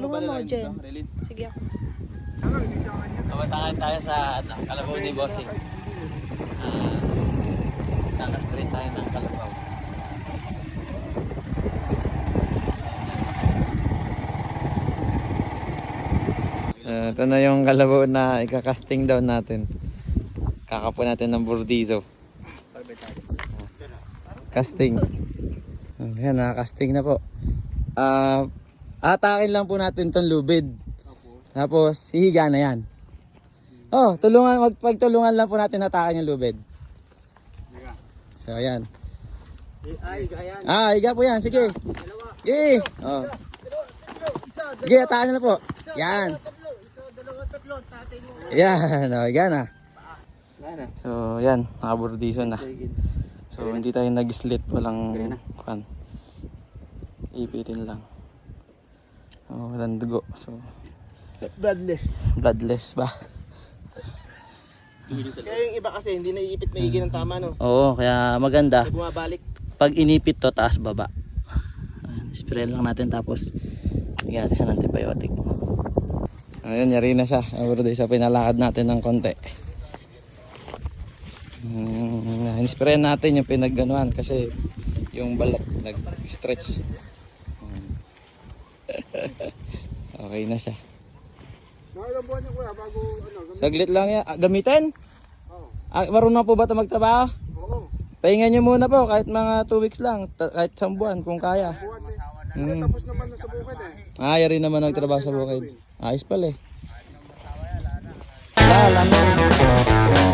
Tulungan mo, Jen. Sige ako. Kabatangan tayo sa Kalabaw ni Bossing. Naka-street tayo ng Kalabaw. Ito na yung Kalabaw na ikakasting down natin. Kakapo natin ng burdizo. Casting. Ayan, nakakasting na po. Atakin lang po natin itong lubid. Tapos, hihiga na yan. Oh, pagtulungan lang po natin atakin yung lubid. So, ayan. Higa po yan. Sige. Sige. Oh. Sige, atakin na po. Yan. Yan. Oh, higa na. So, yan. Nakaburdiso na. So, hindi tayo nag-slit. Walang fan. Ipitin lang. Oh, walang dugo. So, bloodless ba? Kaya yung iba kasi hindi naiipit maigi ng tama, no? Oo, kaya maganda. Kaya bumabalik. Pag inipit to, taas baba. Spray lang natin tapos bigyan natin siya ng antibiotic. Ayun, yari na siya. Aburo sa pinalakad natin ng konti. In-spray natin yung pinagganuan kasi yung balat nag-stretch. Okay na siya. Nakailang buwan niya kuya bago Saglit lang yan. Gamitin? Oo. Marunong po ba ito magtrabaho? Oo. Pahingan nyo muna po kahit mga 2 weeks lang. Kahit 1 buwan kung kaya. Tapos naman sa bukid eh. Yari naman nagtrabaho sa bukid. Ayos pala eh. Wala na.